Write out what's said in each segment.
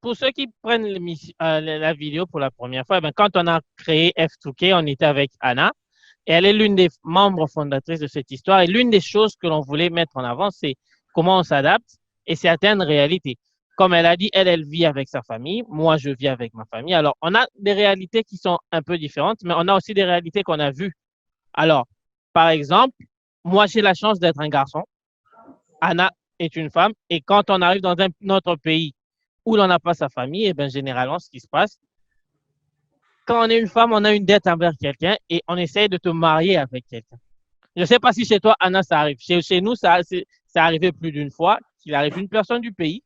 Pour ceux qui prennent la vidéo pour la première fois, ben, quand on a créé F2K, on était avec Anna et elle est l'une des membres fondatrices de cette histoire. Et l'une des choses que l'on voulait mettre en avant, c'est comment on s'adapte et certaines réalités. Comme elle a dit, elle vit avec sa famille. Moi, je vis avec ma famille. Alors, on a des réalités qui sont un peu différentes, mais on a aussi des réalités qu'on a vues. Alors, par exemple, moi, j'ai la chance d'être un garçon. Anna est une femme. Et quand on arrive dans un autre pays où l'on n'a pas sa famille, et bien généralement, ce qui se passe, quand on est une femme, on a une dette envers quelqu'un et on essaye de te marier avec quelqu'un. Je ne sais pas si chez toi, Anna, ça arrive. Chez nous, ça arrivé plus d'une fois qu'il arrive une personne du pays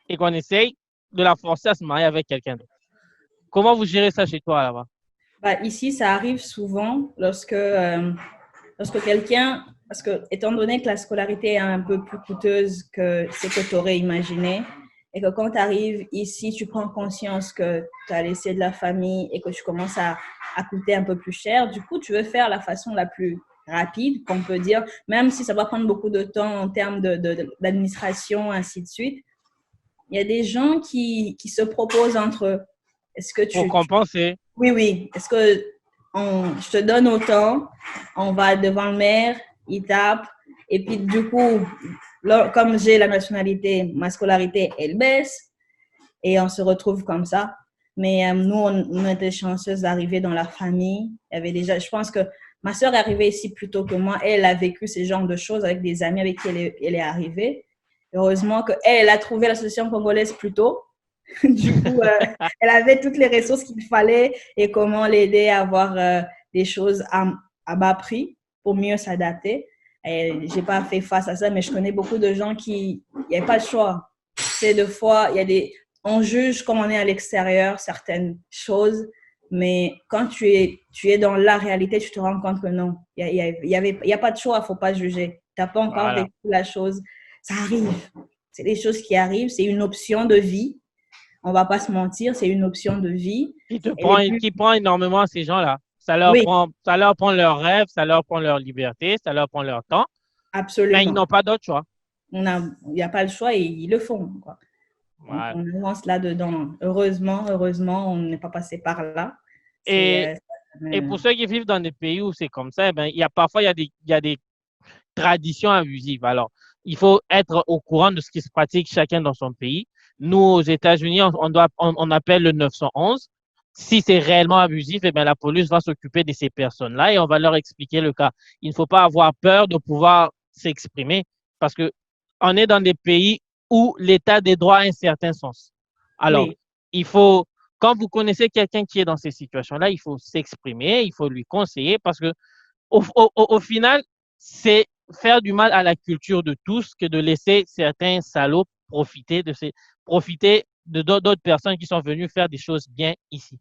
et qu'on essaye de la forcer à se marier avec quelqu'un d'autre. Comment vous gérez ça chez toi là-bas? Bah, ici, ça arrive souvent lorsque quelqu'un, parce que étant donné que la scolarité est un peu plus coûteuse que ce que tu aurais imaginé, et que quand tu arrives ici, tu prends conscience que tu as laissé de la famille et que tu commences à coûter un peu plus cher, du coup, tu veux faire la façon la plus rapide, qu'on peut dire, même si ça va prendre beaucoup de temps en termes d'administration, ainsi de suite. Il y a des gens qui se proposent entre eux. Est-ce que Pour compenser. Oui, oui. Est-ce que je te donne autant, on va devant le maire, il tape, et puis du coup, là, comme j'ai la nationalité, ma scolarité, elle baisse, et on se retrouve comme ça. Mais nous, on était chanceuses d'arriver dans la famille. Il y avait déjà, je pense que ma sœur est arrivée ici plus tôt que moi. Elle a vécu ce genre de choses avec des amis avec qui elle est arrivée. Heureusement qu'elle a trouvé l'association congolaise plus tôt. Du coup, elle avait toutes les ressources qu'il fallait et comment l'aider à avoir des choses à bas prix pour mieux s'adapter. Je n'ai pas fait face à ça, mais je connais beaucoup de gens il n'y avait pas de choix. C'est deux fois, on juge comme on est à l'extérieur certaines choses, mais quand tu es dans la réalité, tu te rends compte que non, il y a pas de choix, il ne faut pas juger. Tu n'as pas encore Voilà. vécu la chose. Ça arrive. C'est des choses qui arrivent, c'est une option de vie. On va pas se mentir, c'est une option de vie. Qui prend énormément à ces gens-là. Oui, Ça leur prend leurs rêves, ça leur prend leur liberté, ça leur prend leur temps, mais ils absolument. n'ont pas d'autre choix. Il n'y a pas le choix et ils le font, quoi. Donc, Voilà. on avance là-dedans. Heureusement, on n'est pas passé par là. Et, C'est, et pour ceux qui vivent dans des pays où c'est comme ça, eh ben, parfois, il y a des traditions abusives. Alors, il faut être au courant de ce qui se pratique chacun dans son pays. Nous, aux États-Unis, on appelle le 911. Si c'est réellement abusif, eh bien, la police va s'occuper de ces personnes-là et on va leur expliquer le cas. Il ne faut pas avoir peur de pouvoir s'exprimer parce que on est dans des pays où l'état des droits a un certain sens. Alors, oui, il faut, quand vous connaissez quelqu'un qui est dans ces situations-là, il faut s'exprimer, il faut lui conseiller parce que au final, c'est faire du mal à la culture de tous que de laisser certains salauds profiter de d'autres personnes qui sont venues faire des choses bien ici.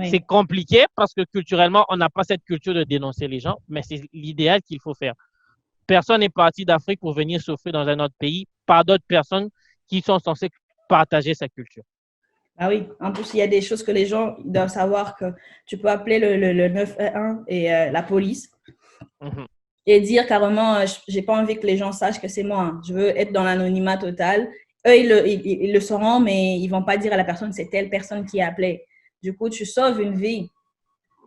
C'est oui. compliqué parce que culturellement, on n'a pas cette culture de dénoncer les gens, mais c'est l'idéal qu'il faut faire. Personne n'est parti d'Afrique pour venir souffrir dans un autre pays par d'autres personnes qui sont censées partager sa culture. Ah oui, en plus, il y a des choses que les gens doivent savoir que tu peux appeler le 911 et la police Mhm. et dire carrément, j'ai pas envie que les gens sachent que c'est moi. Hein. Je veux être dans l'anonymat total. Eux, ils le sauront, mais ils vont pas dire à la personne que c'est telle personne qui a appelé. Du coup, tu sauves une vie,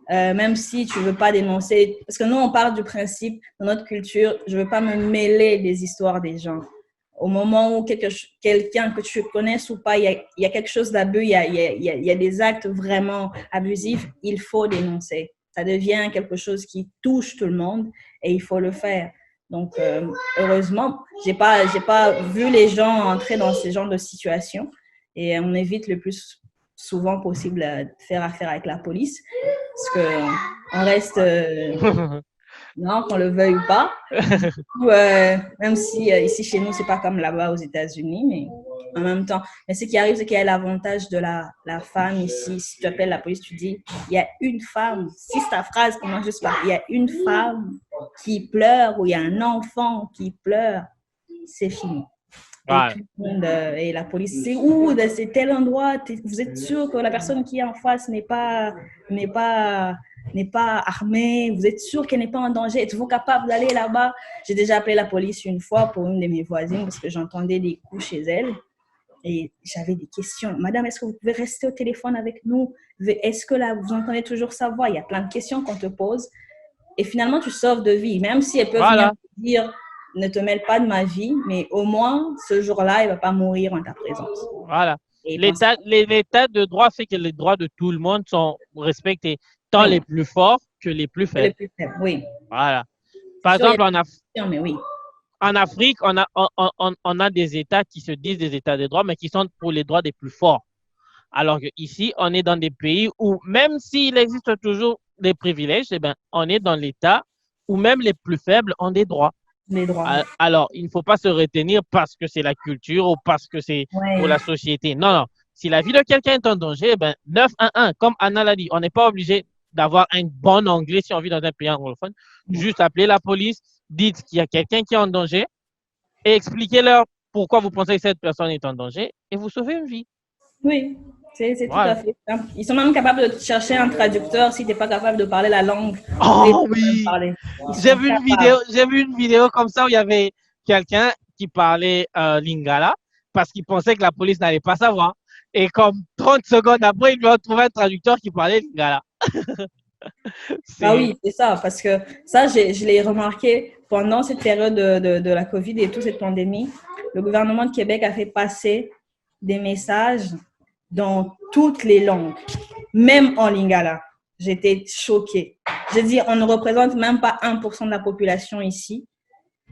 même si tu veux pas dénoncer. Parce que nous, on part du principe, dans notre culture, je veux pas me mêler des histoires des gens. Au moment où quelqu'un que tu connaisses ou pas, il y a quelque chose d'abus, il y a des actes vraiment abusifs, il faut dénoncer. Ça devient quelque chose qui touche tout le monde et il faut le faire. Donc, heureusement, j'ai pas vu les gens entrer dans ce genre de situation et on évite le plus souvent possible de faire affaire avec la police parce qu'on reste Non, qu'on le veuille ou pas. Ou, même si ici chez nous, c'est pas comme là-bas aux États-Unis, mais en même temps. Mais ce qui arrive, c'est qu'il y a l'avantage de la femme ici. Si tu appelles la police, tu dis, il y a une femme. Si ta phrase commence juste par, il y a une femme qui pleure ou il y a un enfant qui pleure, c'est fini. Et Voilà. tout le monde, et la police, c'est où? C'est tel endroit. Vous êtes sûr que la personne qui est en face n'est pas, n'est pas armée? Vous êtes sûr qu'elle n'est pas en danger? Êtes-vous capable d'aller là-bas? J'ai déjà appelé la police une fois pour une de mes voisines parce que j'entendais des coups chez elle. Et j'avais des questions. Madame, est-ce que vous pouvez rester au téléphone avec nous? Est-ce que là, vous entendez toujours sa voix? Il y a plein de questions qu'on te pose. Et finalement, tu sauves de vie. Même si elle peut venir Voilà. te dire, ne te mêle pas de ma vie, mais au moins, ce jour-là, il ne va pas mourir en ta présence. Voilà. Et L'état de droit fait que les droits de tout le monde sont respectés, tant oui, les plus forts que les plus c'est le faibles. plus faible. Oui. Voilà. C'est Par sûr, il y a exemple, des questions, mais oui. en Afrique, on a des États qui se disent des États de droit, mais qui sont pour les droits des plus forts. Alors qu'ici, on est dans des pays où, même s'il existe toujours des privilèges, eh ben, on est dans l'État où même les plus faibles ont des droits. Les droits. Alors, il ne faut pas se retenir parce que c'est la culture ou parce que c'est pour Oui. la société. Non, non. Si la vie de quelqu'un est en danger, ben 911, comme Anna l'a dit, on n'est pas obligé d'avoir un bon anglais si on vit dans un pays anglophone. Juste appeler la police, dites qu'il y a quelqu'un qui est en danger et expliquez-leur pourquoi vous pensez que cette personne est en danger et vous sauvez une vie. Oui, c'est tout à Voilà. fait ça. Ils sont même capables de chercher un traducteur si tu n'es pas capable de parler la langue. Oh oui! Parler. Ils sont capables. J'ai vu une vidéo comme ça où il y avait quelqu'un qui parlait lingala parce qu'il pensait que la police n'allait pas savoir. Et comme 30 secondes après, il lui a trouvé un traducteur qui parlait lingala. Ah C'est oui, c'est ça, parce que ça, je l'ai remarqué pendant cette période de la COVID et toute cette pandémie. Le gouvernement de Québec a fait passer des messages dans toutes les langues, même en lingala. J'étais choquée. J'ai dit, on ne représente même pas 1% de la population ici,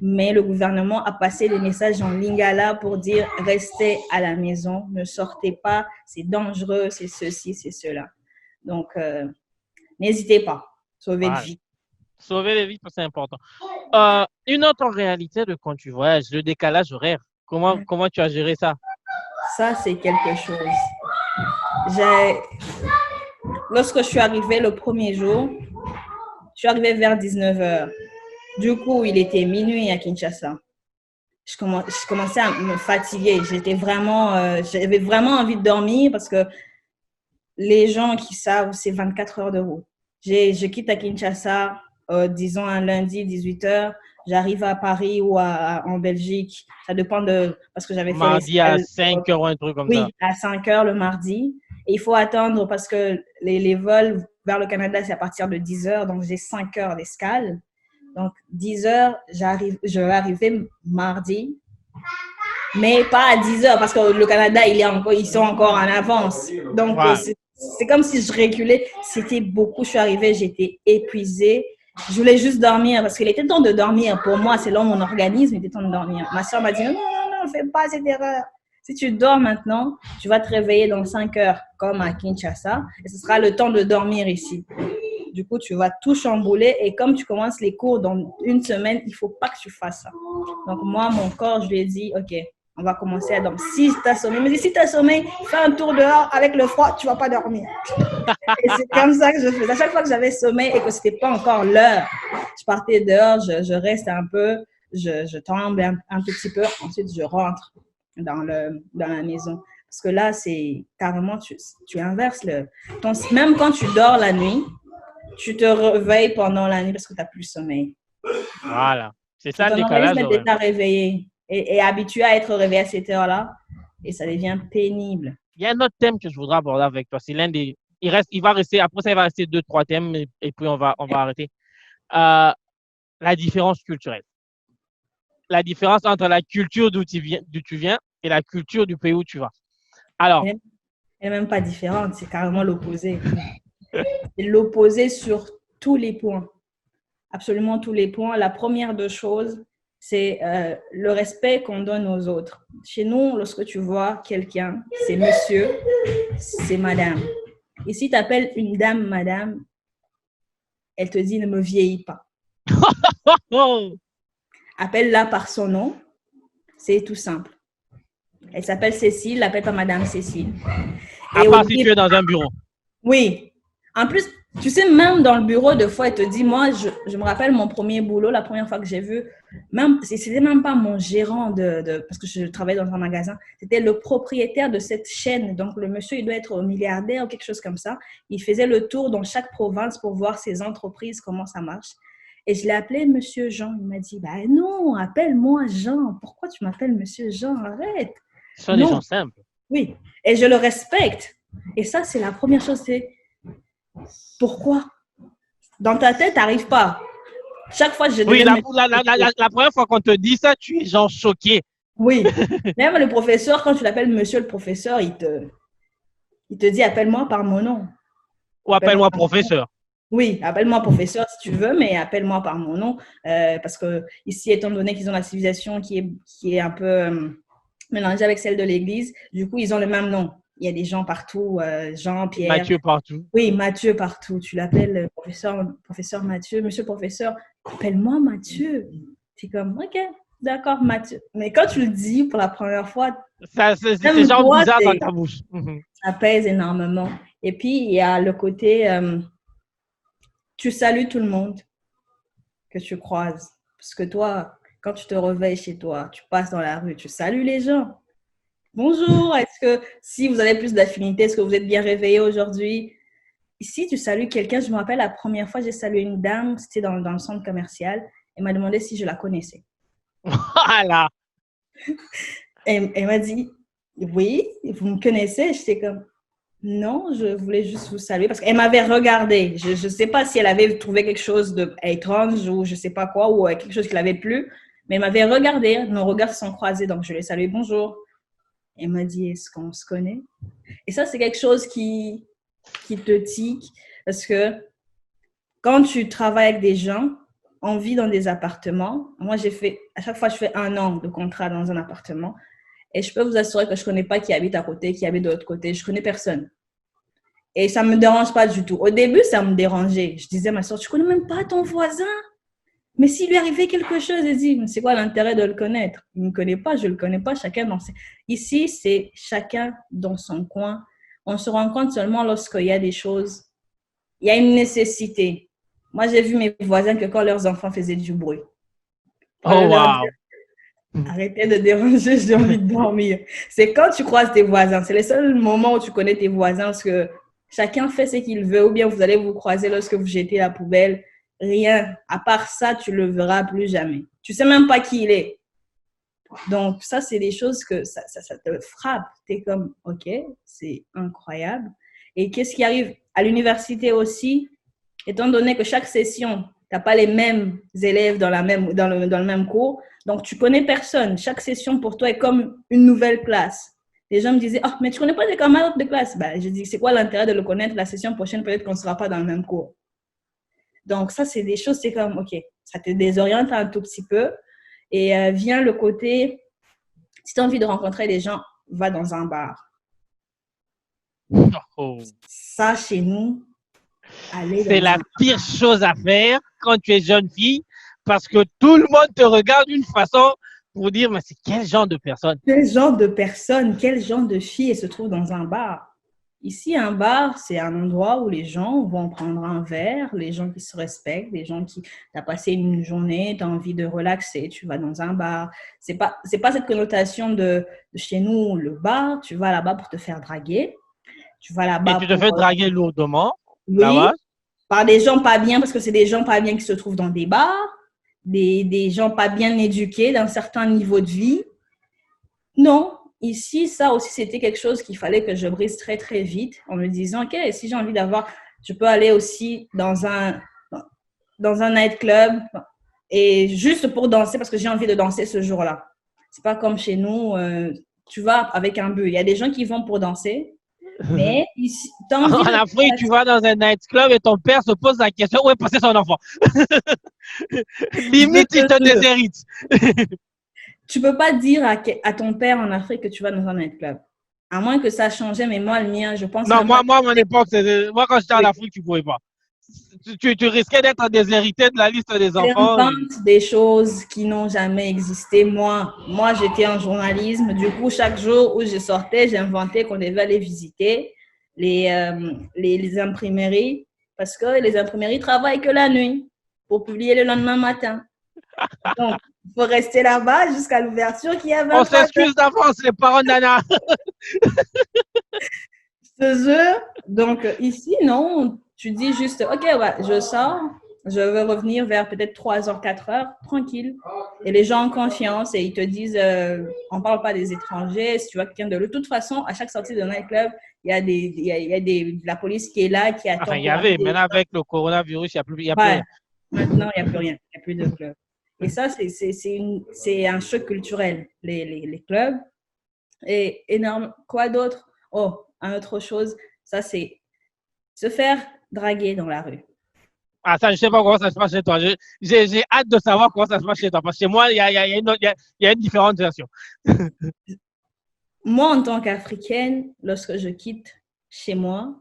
mais le gouvernement a passé des messages en lingala pour dire restez à la maison, ne sortez pas, c'est dangereux, c'est ceci, c'est cela. Donc, n'hésitez pas, sauvez de voilà. vie. Sauver les vies, c'est important. Une autre réalité de quand tu voyages, le décalage horaire. Comment tu as géré ça? Ça, c'est quelque chose. Lorsque je suis arrivée le premier jour, je suis arrivée vers 19h. Du coup, il était minuit à Kinshasa. Je commençais à me fatiguer. J'avais vraiment envie de dormir parce que les gens qui savent, c'est 24 heures de route. Je quitte à Kinshasa, disons un lundi, 18h. J'arrive à Paris ou en Belgique. Ça dépend parce que j'avais fait Mardi à l'escale. 5 heures ou un truc comme ça. Oui, à 5h le mardi. Et il faut attendre parce que les vols vers le Canada, c'est à partir de 10h. Donc, j'ai 5 heures d'escale. Donc, 10h, je vais arriver mardi. Mais pas à 10h parce que le Canada, ils sont encore en avance. Donc, Ouais. c'est comme si je reculais. C'était beaucoup. Je suis arrivée, j'étais épuisée. Je voulais juste dormir parce qu'il était temps de dormir. Pour moi, selon mon organisme, il était temps de dormir. Ma soeur m'a dit non, non, non, ne fais pas cette erreur. Si tu dors maintenant, tu vas te réveiller dans 5 heures, comme à Kinshasa, et ce sera le temps de dormir ici. Du coup, tu vas tout chambouler et comme tu commences les cours dans une semaine, il ne faut pas que tu fasses ça. Donc, moi, mon corps, je lui ai dit, OK, on va commencer à dormir. Si tu as sommeil, mais si tu as sommeil, fais un tour dehors avec le froid, tu ne vas pas dormir. Et c'est comme ça que je faisais. À chaque fois que j'avais sommeil et que ce n'était pas encore l'heure, je partais dehors, je reste un peu, je tremble un tout petit peu, ensuite je rentre dans la maison. Parce que là, c'est carrément, tu inverses même quand tu dors la nuit, tu te réveilles pendant la nuit parce que tu n'as plus sommeil. Voilà. C'est ça le Ton organisme décalage est horaire. déjà réveillé et habitué à être réveillé à cette heure-là et ça devient pénible. Il y a un autre thème que je voudrais aborder avec toi. C'est l'un des. Il va rester, après ça, il va rester deux, trois thèmes et puis on va arrêter. La différence culturelle. La différence entre la culture d'où tu viens et la culture du pays où tu vas. Alors, Elle n'est même pas différente, c'est carrément l'opposé. C'est l'opposé sur tous les points. Absolument tous les points. La première des choses, c'est le respect qu'on donne aux autres. Chez nous, lorsque tu vois quelqu'un, c'est monsieur, c'est madame. Et si tu appelles une dame madame, elle te dit ne me vieillis pas. Oh. Appelle-la par son nom. C'est tout simple. Elle s'appelle Cécile, l'appelle pas Madame Cécile. À part si tu es dans un bureau. Oui. En plus, tu sais, même dans le bureau, des fois, elle te dit, moi, je me rappelle mon premier boulot, la première fois que j'ai vu, même, c'était même pas mon gérant parce que je travaillais dans un magasin, c'était le propriétaire de cette chaîne. Donc, le monsieur, il doit être milliardaire ou quelque chose comme ça. Il faisait le tour dans chaque province pour voir ses entreprises, comment ça marche. Et je l'ai appelé Monsieur Jean. Il m'a dit, bah non, appelle-moi Jean. Pourquoi tu m'appelles Monsieur Jean? Arrête. Ce sont des gens simples. Oui. Et je le respecte. Et ça, c'est la première chose, c'est pourquoi? Dans ta tête, t'arrives pas. Chaque fois, je Oui, la première fois qu'on te dit ça, tu es genre choqué. Oui. Même le professeur, quand tu l'appelles monsieur le professeur, il te dit appelle-moi par mon nom. Ou appelle-moi professeur. Oui, appelle-moi professeur si tu veux, mais appelle-moi par mon nom. Parce que ici, étant donné qu'ils ont la civilisation qui est un peu mélangée avec celle de l'Église, du coup, ils ont le même nom. Il y a des gens partout, Jean, Pierre. Mathieu partout. Oui, Mathieu partout. Tu l'appelles professeur Mathieu. Monsieur le professeur, appelle-moi Mathieu. C'est comme, OK, d'accord, Mathieu. Mais quand tu le dis pour la première fois, c'est genre bizarre dans ta bouche. Ça pèse énormément. Et puis, il y a le côté, tu salues tout le monde que tu croises. Parce que toi, quand tu te réveilles chez toi, tu passes dans la rue, tu salues les gens. Bonjour, est-ce que si vous avez plus d'affinité, est-ce que vous êtes bien réveillé aujourd'hui? Ici, tu salues quelqu'un. Je me rappelle la première fois, j'ai salué une dame, c'était dans le centre commercial. Elle m'a demandé si je la connaissais. Voilà. Elle m'a dit, oui, vous me connaissez? J'étais comme, non, je voulais juste vous saluer parce qu'elle m'avait regardé. Je ne sais pas si elle avait trouvé quelque chose d'étrange ou je ne sais pas quoi, ou quelque chose qui l'avait plu, mais elle m'avait regardé. Nos regards se sont croisés, donc je l'ai salué, bonjour. Elle m'a dit, est-ce qu'on se connaît? Et ça, c'est quelque chose qui te tique parce que quand tu travailles avec des gens, on vit dans des appartements. Moi, à chaque fois, je fais 1 an de contrat dans un appartement et je peux vous assurer que je ne connais pas qui habite à côté, qui habite de l'autre côté. Je ne connais personne. Et ça ne me dérange pas du tout. Au début, ça me dérangeait. Je disais à ma soeur, tu ne connais même pas ton voisin? Mais s'il lui arrivait quelque chose, elle dit, c'est quoi l'intérêt de le connaître? Il ne me connaît pas, je ne le connais pas, chacun dans ses... Ici, c'est chacun dans son coin. On se rend compte seulement lorsqu'il y a des choses, il y a une nécessité. Moi, j'ai vu mes voisins que quand leurs enfants faisaient du bruit. Oh, wow! Arrêtez de déranger, j'ai envie de dormir. C'est quand tu croises tes voisins. C'est le seul moment où tu connais tes voisins parce que chacun fait ce qu'il veut ou bien vous allez vous croiser lorsque vous jetez la poubelle. Rien. À part ça, tu le verras plus jamais. Tu sais même pas qui il est. Donc, ça, c'est des choses que ça te frappe. Tu es comme, OK, c'est incroyable. Et qu'est-ce qui arrive à l'université aussi? Étant donné que chaque session, tu n'as pas les mêmes élèves dans le même cours, donc tu connais personne. Chaque session pour toi est comme une nouvelle classe. Les gens me disaient, oh, mais tu connais pas tes camarades de classe? Ben, je dis, c'est quoi l'intérêt de le connaître? La session prochaine, peut-être qu'on ne sera pas dans le même cours. Donc, ça, c'est des choses, c'est comme, OK, ça te désoriente un tout petit peu. Et vient le côté, si tu as envie de rencontrer des gens, va dans un bar. Oh. Ça, chez nous, c'est la pire chose à faire quand tu es jeune fille parce que tout le monde te regarde d'une façon pour dire, mais c'est quel genre de personne? Quel genre de personne, quel genre de fille se trouve dans un bar? Ici, un bar, c'est un endroit où les gens vont prendre un verre, les gens qui se respectent, les gens qui... Tu as passé une journée, tu as envie de relaxer, tu vas dans un bar. C'est pas cette connotation de chez nous, le bar, tu vas là-bas pour te faire draguer. Tu vas là-bas et tu te fais draguer lourdement. Oui, par des gens pas bien, parce que c'est des gens pas bien qui se trouvent dans des bars, des gens pas bien éduqués d'un certain niveau de vie. Non, ici, ça aussi, c'était quelque chose qu'il fallait que je brise très, très vite en me disant, OK, si j'ai envie je peux aller aussi dans un nightclub et juste pour danser parce que j'ai envie de danser ce jour-là. C'est pas comme chez nous, tu vas avec un but. Il y a des gens qui vont pour danser, mais ici, en Afrique, tu vas dans un nightclub et ton père se pose la question, où est passé son enfant? Limite, il te déshérite. Tu peux pas dire à ton père en Afrique que tu vas dans un nightclub. À moins que ça a changé, mais moi, le mien, je pense... Non, moi, mon époque, moi, quand j'étais en Afrique, tu ne pouvais pas. tu risquais d'être déshérité de la liste des Ils enfants. inventent des choses qui n'ont jamais existé. Moi, j'étais en journalisme. Du coup, chaque jour où je sortais, j'inventais qu'on devait aller visiter les imprimeries parce que les imprimeries travaillent que la nuit pour publier le lendemain matin. Donc, il faut rester là-bas jusqu'à l'ouverture qui est à On 23 heures. s'excuse d'avance, les parents d'Anna. Ce jeu, donc ici, non, tu dis juste, OK, ouais, je sors, je veux revenir vers peut-être 3 heures, 4 heures, tranquille. Et les gens ont confiance et ils te disent, on ne parle pas des étrangers, si tu vois quelqu'un de toute façon, à chaque sortie de nightclub, il y a de la police qui est là, qui Enfin, attend il y pour avait, arrêter les maintenant gens. avec le coronavirus, il y a plus Ouais, rien. maintenant, il n'y a plus rien, il n'y a plus de club. Et ça, c'est un choc culturel, les clubs. Et énorme. Quoi d'autre? Oh, une autre chose, ça c'est se faire draguer dans la rue. Ah, ça, je sais pas comment ça se passe chez toi. J'ai hâte de savoir comment ça se passe chez toi. Parce que chez moi, il y a une différente version. Moi, en tant qu'Africaine, lorsque je quitte chez moi,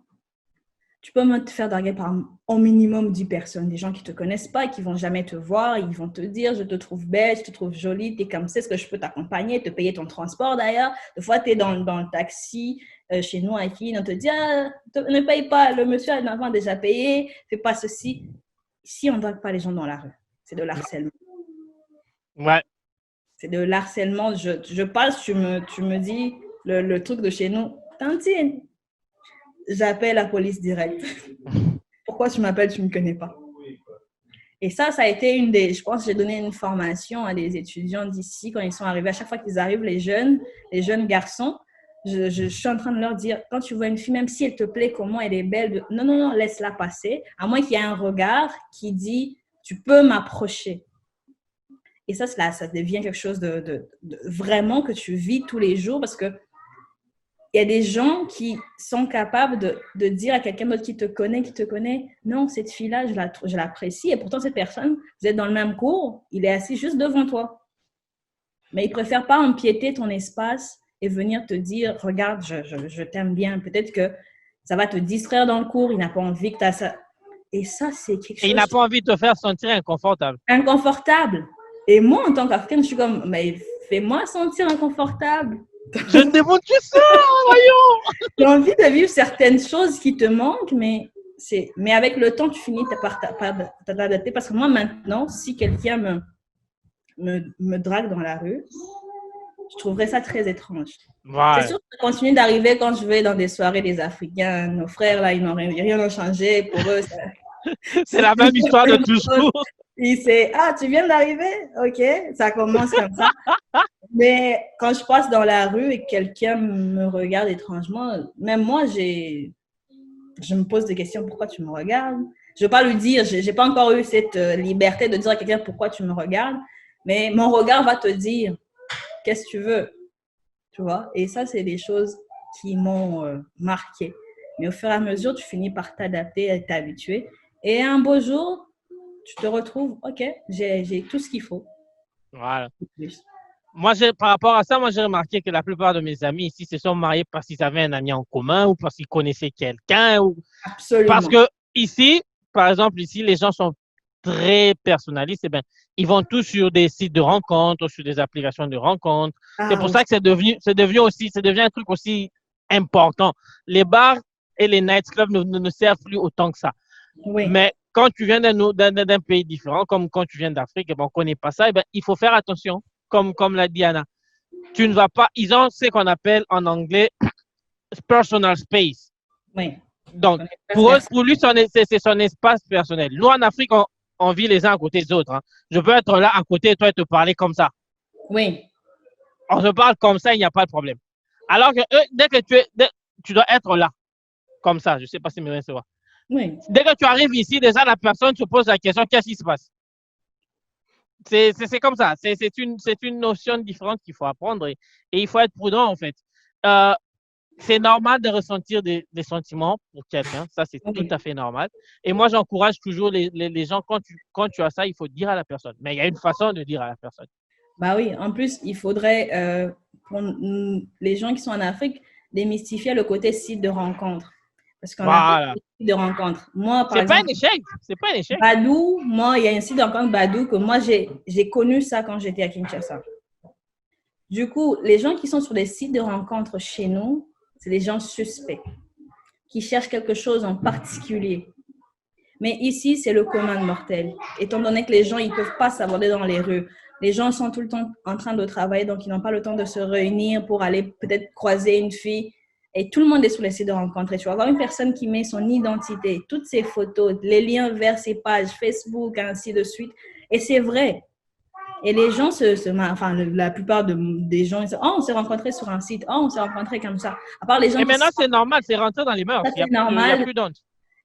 tu peux même te faire draguer par au minimum 10 personnes, des gens qui ne te connaissent pas, qui ne vont jamais te voir, ils vont te dire, je te trouve belle, je te trouve jolie, tu es comme ça, est-ce que je peux t'accompagner, te payer ton transport d'ailleurs. Des fois, tu es dans le taxi chez nous à qui on te dit, ah, ne paye pas, le monsieur a déjà payé, fais pas ceci. Ici, on ne drague pas les gens dans la rue, c'est de l'harcèlement. Ouais. C'est de l'harcèlement. Je passe, tu me dis le truc de chez nous. Tantine, j'appelle la police directe. Pourquoi tu m'appelles, tu ne me connais pas? Et ça a été je pense que j'ai donné une formation à des étudiants d'ici quand ils sont arrivés. À chaque fois qu'ils arrivent, les jeunes garçons, je suis en train de leur dire, quand tu vois une fille, même si elle te plaît, comment elle est belle, non, non, non, laisse-la passer. À moins qu'il y ait un regard qui dit, tu peux m'approcher. Et ça devient quelque chose de vraiment que tu vis tous les jours parce que il y a des gens qui sont capables de dire à quelqu'un d'autre qui te connaît, non, cette fille-là, je l'apprécie. Et pourtant, cette personne, vous êtes dans le même cours, il est assis juste devant toi. Mais il ne préfère pas empiéter ton espace et venir te dire, regarde, je t'aime bien. Peut-être que ça va te distraire dans le cours, il n'a pas envie que tu as ça. Et ça, c'est quelque Et il chose n'a pas envie de te faire sentir inconfortable. inconfortable. Et moi, en tant qu'Africaine, je suis comme, mais fais-moi sentir inconfortable. Je ne demande que ça, voyons. J'ai envie de vivre certaines choses qui te manquent, mais avec le temps, tu finis par t'adapter. Parce que moi, maintenant, si quelqu'un me drague dans la rue, je trouverais ça très étrange. C'est Ouais. sûr que ça continue d'arriver quand je vais dans des soirées des Africains. Nos frères, là, ils n'ont rien changé. Pour eux, C'est la même histoire de toujours. ah, tu viens d'arriver? OK, ça commence comme ça. Mais quand je passe dans la rue et que quelqu'un me regarde étrangement, même moi, je me pose des questions. Pourquoi tu me regardes? Je ne vais pas lui dire, je n'ai pas encore eu cette liberté de dire à quelqu'un pourquoi tu me regardes, mais mon regard va te dire qu'est-ce que tu veux, tu vois? Et ça, c'est des choses qui m'ont marqué. Mais au fur et à mesure, tu finis par t'adapter et t'habituer. Et un beau jour, tu te retrouves, OK, j'ai tout ce qu'il faut. Voilà. Plus. Moi, par rapport à ça, moi, j'ai remarqué que la plupart de mes amis ici se sont mariés parce qu'ils avaient un ami en commun ou parce qu'ils connaissaient quelqu'un. Absolument. Parce que ici, par exemple, ici, les gens sont très personnalistes. Eh bien, ils vont tous sur des sites de rencontres ou sur des applications de rencontres. C'est pour ça que c'est devenu un truc aussi important. Les bars et les nightclubs ne servent plus autant que ça. Oui. Mais quand tu viens d'un pays différent, comme quand tu viens d'Afrique, on ne connaît pas ça, il faut faire attention, comme l'a dit Anna. Tu ne vas pas, ils ont ce qu'on appelle en anglais personal space. Oui. Donc, pour lui, c'est son espace personnel. Nous, en Afrique, on vit les uns à côté des autres. Hein. Je peux être là à côté de toi et te parler comme ça. Oui. On se parle comme ça, il n'y a pas de problème. Alors que dès que tu dois être là, comme ça, je ne sais pas si mes se voient. Oui. Dès que tu arrives ici, déjà, la personne se pose la question, qu'est-ce qui se passe? C'est comme ça. C'est une notion différente qu'il faut apprendre et il faut être prudent, en fait. C'est normal de ressentir des sentiments pour quelqu'un. Ça, c'est tout à fait normal. Et moi, j'encourage toujours les gens, quand tu as ça, il faut dire à la personne. Mais il y a une façon de dire à la personne. Bah oui, en plus, il faudrait, pour les gens qui sont en Afrique, démystifier le côté site de rencontre. Parce qu'on a Voilà. des sites de rencontres. Moi, par C'est pas un exemple, échec. C'est pas un échec. Badoo, moi, il y a un site de rencontre Badoo que moi, j'ai connu ça quand j'étais à Kinshasa. Du coup, les gens qui sont sur des sites de rencontres chez nous, c'est des gens suspects, qui cherchent quelque chose en particulier. Mais ici, c'est le commun mortel. Étant donné que les gens, ils ne peuvent pas s'aborder dans les rues. Les gens sont tout le temps en train de travailler, donc ils n'ont pas le temps de se réunir pour aller peut-être croiser une fille. Et tout le monde est sur les sites de rencontres. Et tu vas avoir une personne qui met son identité, toutes ses photos, les liens vers ses pages Facebook, ainsi de suite. Et c'est vrai. Et les gens enfin, la plupart des gens, ils disent, oh, on s'est rencontrés sur un site, oh, on s'est rencontrés comme ça. À part les gens Et qui maintenant, sont, c'est normal. C'est rentré dans les mœurs. ça Il c'est n'y a normal. plus d'honte.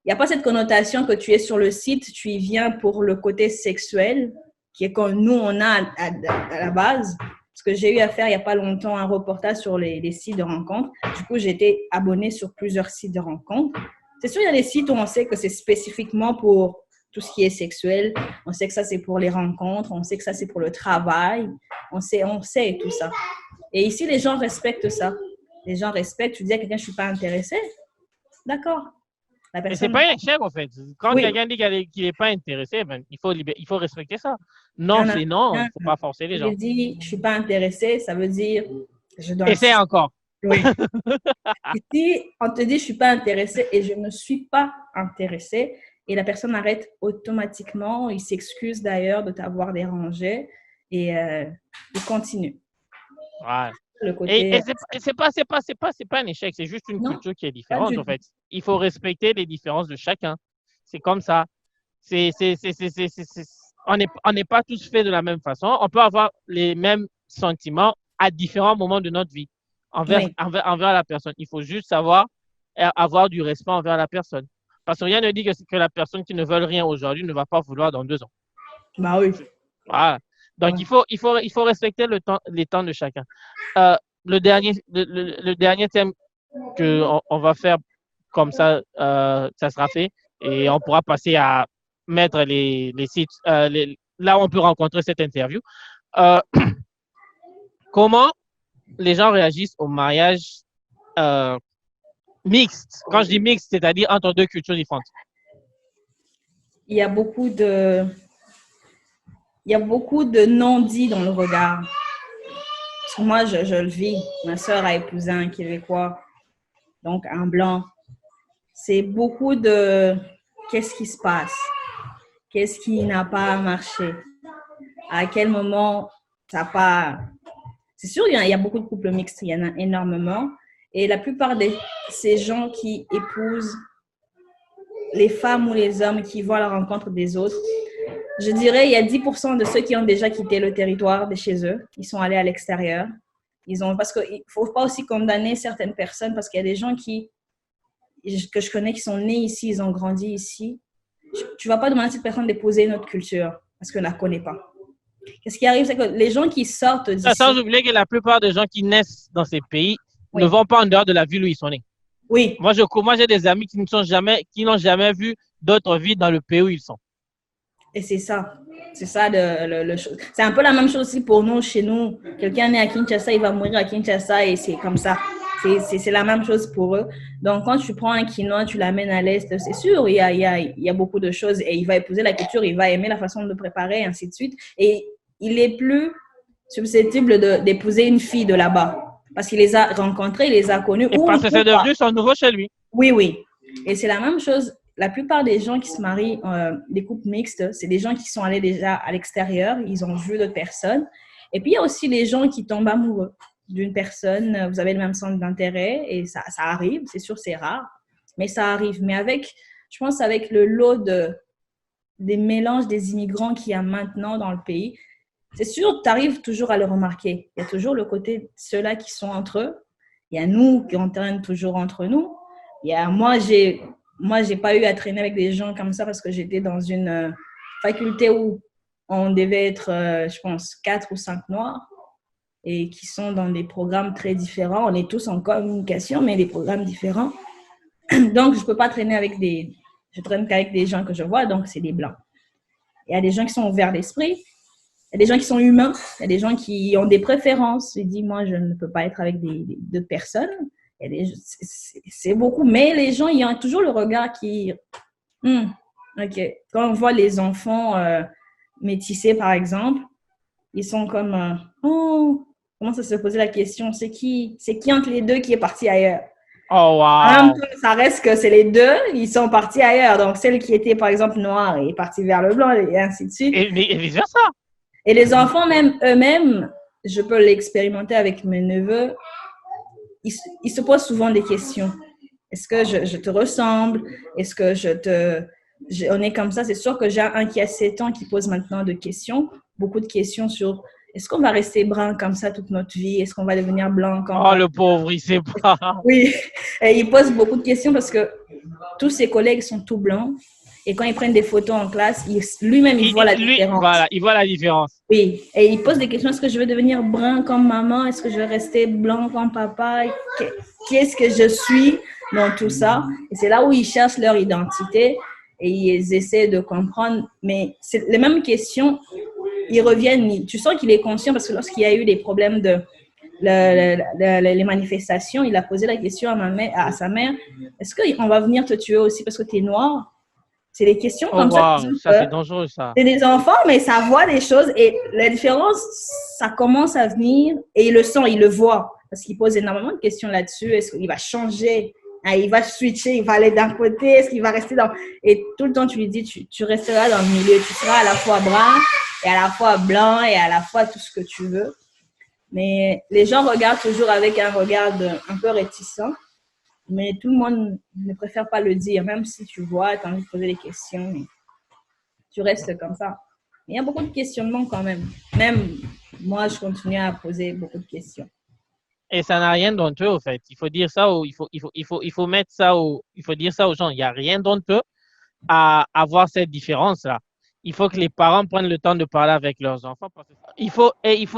Il n'y a pas cette connotation que tu es sur le site, tu y viens pour le côté sexuel, qui est comme nous, on a à la base. Parce que j'ai eu à faire il n'y a pas longtemps un reportage sur les sites de rencontres. Du coup, j'ai été abonnée sur plusieurs sites de rencontres. C'est sûr, il y a des sites où on sait que c'est spécifiquement pour tout ce qui est sexuel. On sait que ça, c'est pour les rencontres. On sait que ça, c'est pour le travail. On sait tout ça. Et ici, les gens respectent ça. Les gens respectent. Tu dis à quelqu'un, je ne suis pas intéressée. D'accord. La Et c'est personne, pas un échec, en fait. Quand oui, quelqu'un dit qu'il n'est pas intéressé, ben, il faut respecter ça. il y Non, en a c'est non. Il un ne faut pas forcer les qui gens. dit, je ne suis pas intéressée, ça veut dire, je dois Essaie insister. encore. Oui. Ici, on te dit, je ne suis pas intéressée et je ne suis pas intéressée. Et la personne arrête automatiquement. Il s'excuse d'ailleurs de t'avoir dérangé et il continue. Ouais. Le Et côté, c'est pas un échec, c'est juste une non, culture qui est pas différente, du en tout. fait. Il faut respecter les différences de chacun. C'est comme ça. On n'est pas tous faits de la même façon. On peut avoir les mêmes sentiments à différents moments de notre vie Oui, envers la personne. Il faut juste savoir avoir du respect envers la personne. Parce que rien ne dit que la personne qui ne veut rien aujourd'hui ne va pas vouloir dans 2 ans. bah oui. Voilà. Donc, Ouais. il faut respecter les temps de chacun. Euh, le dernier thème qu'on on va faire comme ça sera fait et on pourra passer à mettre les sites, là où on peut rencontrer cette interview. Euh, comment les gens réagissent au mariage euh, mixte? Quand je dis mixte, c'est-à-dire entre deux cultures différentes. Il y a beaucoup de, il y a beaucoup de non-dits dans le regard. Parce que moi, je le vis. Ma soeur a épousé un Québécois, donc un blanc. C'est beaucoup de qu'est-ce qui se passe, qu'est-ce qui n'a pas marché, à quel moment ça n'a pas. C'est sûr, il y a beaucoup de couples mixtes, il y en a énormément. Et la plupart de ces gens qui épousent les femmes ou les hommes qui vont à la rencontre des autres, je dirais il y a 10% de ceux qui ont déjà quitté le territoire de chez eux. Ils sont allés à l'extérieur. Parce qu'il ne faut pas aussi condamner certaines personnes parce qu'il y a des gens que je connais qui sont nés ici, ils ont grandi ici. Tu ne vas pas demander à cette personne d'épouser une autre culture parce qu'elle ne la connaît pas. Qu'est-ce qui arrive, c'est que les gens qui sortent d'ici. Sans oublier que la plupart des gens qui naissent dans ces pays ne Oui. vont pas en dehors de la ville où ils sont nés. Oui. Moi, j'ai des amis qui n'ont jamais vu d'autres villes dans le pays où ils sont. Et c'est ça. C'est ça c'est un peu la même chose aussi pour nous, chez nous. Quelqu'un né à Kinshasa, il va mourir à Kinshasa et c'est comme ça. C'est la même chose pour eux. Donc, quand tu prends un Quinois, tu l'amènes à l'Est, c'est sûr, il y a beaucoup de choses. Et il va épouser la culture, il va aimer la façon de préparer, et ainsi de suite. Et il est plus susceptible d'épouser une fille de là-bas. Parce qu'il les a rencontrés, il les a connus. Et parce que c'est devenu son nouveau chez lui. Oui, oui. Et c'est la même chose. La plupart des gens qui se marient, des couples mixtes, c'est des gens qui sont allés déjà à l'extérieur, ils ont vu d'autres personnes. Et puis, il y a aussi les gens qui tombent amoureux d'une personne, vous avez le même centre d'intérêt et ça arrive, c'est sûr, c'est rare, mais ça arrive. Mais je pense avec le lot des mélanges des immigrants qu'il y a maintenant dans le pays, c'est sûr, tu arrives toujours à le remarquer. Il y a toujours le côté de ceux-là qui sont entre eux. Il y a nous qui entraînent toujours entre nous. Il y a moi, j'ai pas eu à traîner avec des gens comme ça parce que j'étais dans une faculté où on devait être, je pense, 4 ou 5 noirs et qui sont dans des programmes très différents. On est tous en communication, mais des programmes différents. Donc, je peux pas traîner je traîne qu'avec des gens que je vois, donc c'est des blancs. Il y a des gens qui sont ouverts d'esprit. Il y a des gens qui sont humains. Il y a des gens qui ont des préférences. Ils disent, moi, je ne peux pas être avec d'autres personnes. C'est beaucoup, mais les gens, il y a toujours le regard qui... OK. Quand on voit les enfants métissés, par exemple, ils sont comme... oh, comment ça se poser la question? C'est qui entre les deux qui est parti ailleurs? Oh, En même wow. temps, ça reste que c'est les deux, ils sont partis ailleurs. Donc, celle qui était, par exemple, noire est partie vers le blanc et ainsi de suite. Et vice-versa. Et les enfants, même eux-mêmes, je peux l'expérimenter avec mes neveux, ils se posent souvent des questions. Est-ce que je te ressemble? Est-ce que on est comme ça? C'est sûr que j'ai un qui a 7 ans qui pose maintenant de questions, beaucoup de questions sur est-ce qu'on va rester brun comme ça toute notre vie? Est-ce qu'on va devenir blanc quand on Oh, va... le pauvre, il sait pas. Oui, et il pose beaucoup de questions parce que tous ses collègues sont tout blancs. Et quand ils prennent des photos en classe, lui-même, il voit la Lui, différence. voilà, il voit la différence. Oui, et il pose des questions. Est-ce que je veux devenir brun comme maman? Est-ce que je vais rester blanc comme papa? Qu'est-ce que je suis dans tout ça? Et c'est là où ils cherchent leur identité et ils essaient de comprendre. Mais c'est les mêmes questions, ils reviennent. Tu sens qu'il est conscient parce que lorsqu'il y a eu des problèmes les manifestations, il a posé la question à sa mère, est-ce qu'on va venir te tuer aussi parce que tu es noir? C'est des questions Oh, comme ça. wow, ça c'est dangereux, ça. C'est des enfants, mais ça voit des choses et la différence, ça commence à venir et il le sent, il le voit parce qu'il pose énormément de questions là-dessus. Est-ce qu'il va changer? Il va switcher, il va aller d'un côté, est-ce qu'il va rester dans... Et tout le temps, tu lui dis, tu resteras dans le milieu, tu seras à la fois brun et à la fois blanc et à la fois tout ce que tu veux. Mais les gens regardent toujours avec un regard un peu réticent. Mais tout le monde ne préfère pas le dire, même si tu vois, tu as envie de poser des questions, mais tu restes comme ça. Il y a beaucoup de questionnements quand même. Même moi, je continue à poser beaucoup de questions. Et ça n'a rien d'honteux, au fait. Il faut dire ça, il faut mettre ça, il faut dire ça aux gens. Il n'y a rien d'honteux à avoir cette différence-là. Il faut que les parents prennent le temps de parler avec leurs enfants. Il faut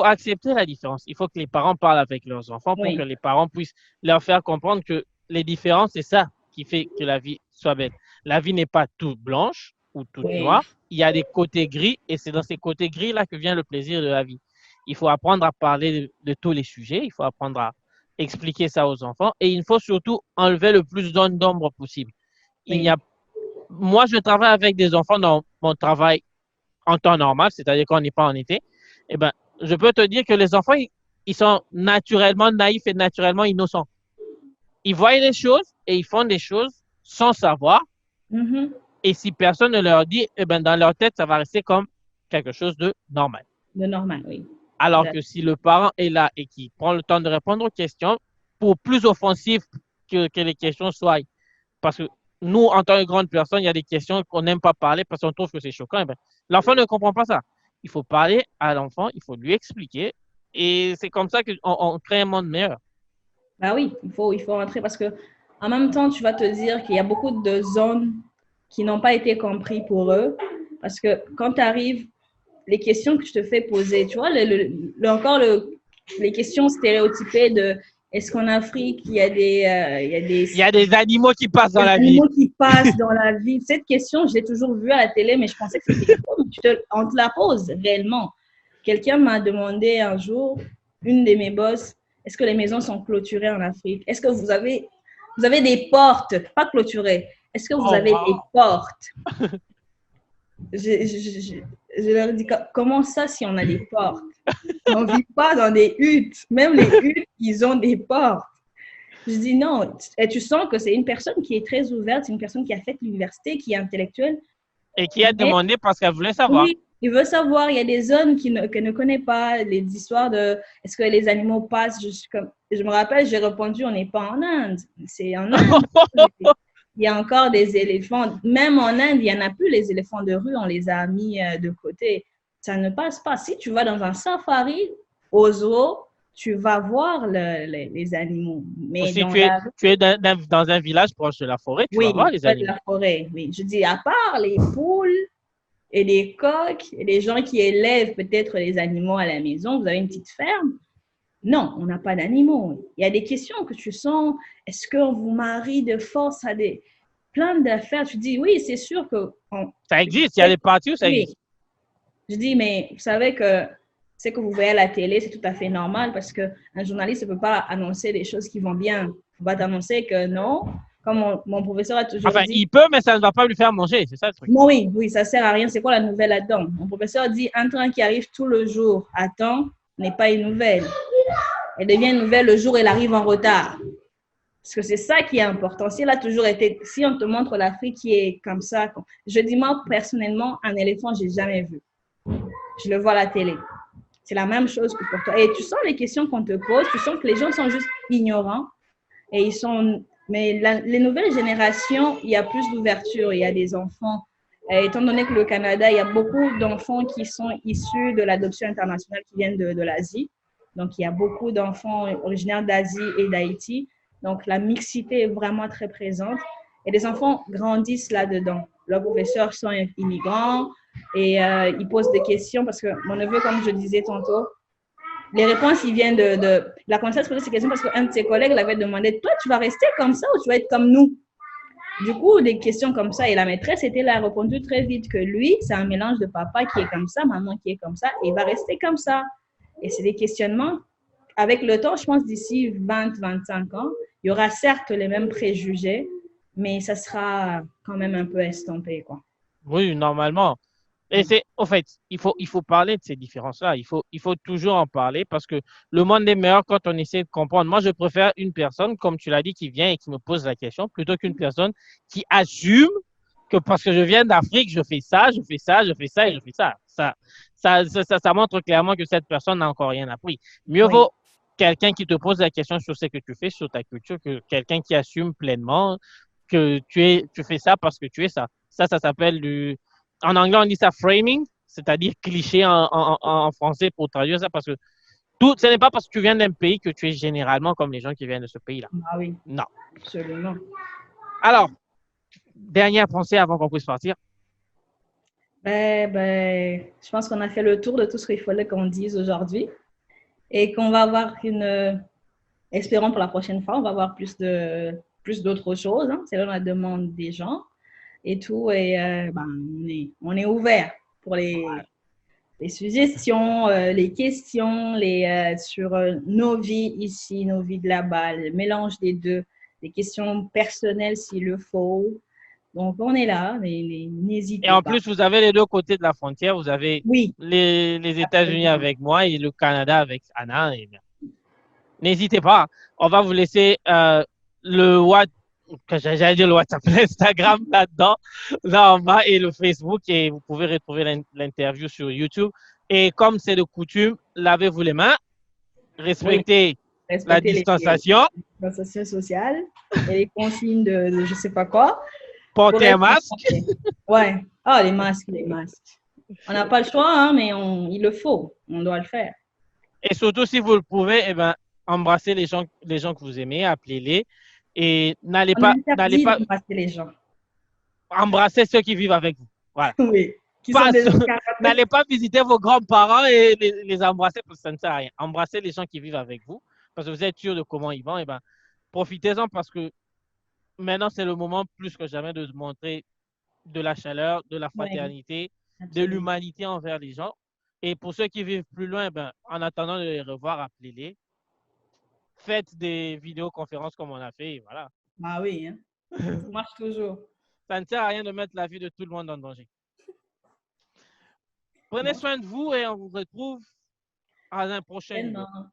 accepter la différence. Il faut que les parents parlent avec leurs enfants pour que Oui. les parents puissent leur faire comprendre que les différences, c'est ça qui fait que la vie soit belle. La vie n'est pas toute blanche ou toute Oui. noire. Il y a des côtés gris et c'est dans ces côtés gris-là que vient le plaisir de la vie. Il faut apprendre à parler de tous les sujets. Il faut apprendre à expliquer ça aux enfants et il faut surtout enlever le plus d'ombre possible. Il n'y Oui. a Moi, je travaille avec des enfants dans mon travail en temps normal, c'est-à-dire qu'on n'est pas en été. Eh ben, je peux te dire que les enfants, ils sont naturellement naïfs et naturellement innocents. Ils voient les choses et ils font des choses sans savoir. Mm-hmm. Et si personne ne leur dit, eh ben, dans leur tête, ça va rester comme quelque chose de normal. De normal, oui. Alors que si le parent est là et qu'il prend le temps de répondre aux questions, pour plus offensif que les questions soient, parce que nous, en tant que grande personne, il y a des questions qu'on n'aime pas parler parce qu'on trouve que c'est choquant. Eh ben, l'enfant ne comprend pas ça. Il faut parler à l'enfant, il faut lui expliquer. Et c'est comme ça qu'on crée un monde meilleur. Bah oui, il faut rentrer parce que en même temps, tu vas te dire qu'il y a beaucoup de zones qui n'ont pas été comprises pour eux. Parce que quand tu arrives, les questions que je te fais poser, tu vois, les questions stéréotypées de est-ce qu'en Afrique, il y a Il y a des animaux qui passent dans des la vie. animaux qui passent dans la vie. Cette question, je l'ai toujours vue à la télé, mais je pensais que c'était on te la pose réellement. Quelqu'un m'a demandé un jour, une de mes bosses, est-ce que les maisons sont clôturées en Afrique? Est-ce que vous avez des portes, pas clôturées? Est-ce que vous avez des portes? Je leur dis, comment ça si on a des portes? On ne vit pas dans des huttes. Même les huttes, ils ont des portes. Je dis non. Et tu sens que c'est une personne qui est très ouverte, c'est une personne qui a fait l'université, qui est intellectuelle. Et qui a demandé parce qu'elle voulait savoir. Oui, il veut savoir. Il y a des zones qu'elle ne connaît pas, les histoires de est-ce que les animaux passent. Je me rappelle, j'ai répondu, on n'est pas en Inde. C'est en Inde. Il y a encore des éléphants. Même en Inde, il n'y en a plus les éléphants de rue, on les a mis de côté. Ça ne passe pas. Si tu vas dans un safari, au zoo, tu vas voir les animaux. Mais si tu es dans un village proche de la forêt, tu vas voir les animaux. De la forêt, oui. Je dis, à part les poules et les coqs et les gens qui élèvent peut-être les animaux à la maison, vous avez une petite ferme. Non, on n'a pas d'animaux. Il y a des questions que tu sens. Est-ce qu'on vous marie de force à plein d'affaires? Tu dis, oui, c'est sûr que... Ça existe, il y a des parties où ça existe. Je dis, mais vous savez que ce que vous voyez à la télé, c'est tout à fait normal parce qu'un journaliste ne peut pas annoncer des choses qui vont bien. On va t'annoncer que non. Comme mon professeur a toujours Enfin, dit. il peut, mais ça ne va pas lui faire manger, c'est ça le truc. Non, oui, oui, ça sert à rien. C'est quoi la nouvelle là-dedans? Mon professeur dit un train qui arrive tout le jour à temps n'est pas une nouvelle. Elle devient une nouvelle le jour où elle arrive en retard. Parce que c'est ça qui est important. Si elle a toujours été, si on te montre l'Afrique qui est comme ça, je dis moi personnellement, un éléphant, j'ai jamais vu. Je le vois à la télé. C'est la même chose que pour toi. Et tu sens les questions qu'on te pose, tu sens que les gens sont juste ignorants et ils sont. Mais les nouvelles générations, il y a plus d'ouverture, il y a des enfants. Étant donné que le Canada, il y a beaucoup d'enfants qui sont issus de l'adoption internationale qui viennent de l'Asie. Donc, il y a beaucoup d'enfants originaires d'Asie et d'Haïti. Donc, la mixité est vraiment très présente. Et les enfants grandissent là-dedans. Leurs professeurs sont immigrants et ils posent des questions parce que mon neveu, comme je disais tantôt, les réponses, ils viennent de la connaissance poser ces questions parce qu'un de ses collègues l'avait demandé, toi, tu vas rester comme ça ou tu vas être comme nous? Du coup, des questions comme ça, et la maîtresse était là, a répondu très vite que lui, c'est un mélange de papa qui est comme ça, maman qui est comme ça, et il va rester comme ça. Et c'est des questionnements. Avec le temps, je pense d'ici 20-25 ans, il y aura certes les mêmes préjugés, mais ça sera quand même un peu estompé, quoi. Oui, normalement. Et c'est, en fait, il faut parler de ces différences-là. Il faut toujours en parler parce que le monde est meilleur quand on essaie de comprendre. Moi, je préfère une personne, comme tu l'as dit, qui vient et qui me pose la question, plutôt qu'une personne qui assume que parce que je viens d'Afrique, je fais ça, je fais ça, je fais ça et je fais ça. Ça montre clairement que cette personne n'a encore rien appris. Mieux Oui, vaut quelqu'un qui te pose la question sur ce que tu fais, sur ta culture, que quelqu'un qui assume pleinement que tu fais ça parce que tu es ça. Ça s'appelle du en anglais, on dit ça framing, c'est-à-dire cliché en français pour traduire ça, parce que ce n'est pas parce que tu viens d'un pays que tu es généralement comme les gens qui viennent de ce pays-là. ah oui, Non. absolument. Alors, dernière pensée avant qu'on puisse partir. Je pense qu'on a fait le tour de tout ce qu'il fallait qu'on dise aujourd'hui et qu'on va avoir espérons pour la prochaine fois, on va avoir plus d'autres choses, hein, selon la demande des gens et tout. Et on est ouvert pour les suggestions, les questions sur nos vies ici, nos vies de là-bas, le mélange des deux, des questions personnelles s'il le faut. Donc, on est là, mais Et n'hésitez en pas. plus, vous avez les deux côtés de la frontière. Vous avez Oui, les États-Unis absolument. avec moi et le Canada avec Anna. Et n'hésitez pas. On va vous laisser le WhatsApp, j'allais dire le WhatsApp, l'Instagram là-dedans, là en bas, et le Facebook. Et vous pouvez retrouver l'interview sur YouTube. Et comme c'est de coutume, lavez-vous les mains, Oui, respectez la respecter les distanciation, distanciations sociales et les consignes de je sais pas quoi pour portez un être en masque. santé. Ouais. Ah, les masques, les masques. On n'a pas le choix, hein, mais il le faut. On doit le faire. Et surtout, si vous le pouvez, eh ben, embrassez les gens que vous aimez, appelez-les. Et n'allez On pas, n'allez interdit pas d'embrasser les gens. embrasser ceux qui vivent avec vous. Voilà. Oui. Qui sont Pas, des escargots. n'allez pas visiter vos grands-parents et les embrasser parce que ça ne sert à rien. Embrassez les gens qui vivent avec vous parce que vous êtes sûr de comment ils vont. Et ben, profitez-en parce que maintenant, c'est le moment plus que jamais de montrer de la chaleur, de la Oui, fraternité, de absolument. l'humanité envers les gens. Et pour ceux qui vivent plus loin, ben, en attendant de les revoir, appelez-les. Faites des vidéoconférences comme on a fait. Et voilà. Ah oui, hein. Ça marche toujours. Ça ne sert à rien de mettre la vie de tout le monde en danger. Prenez Bon, soin de vous et on vous retrouve à un prochain numéro. tellement.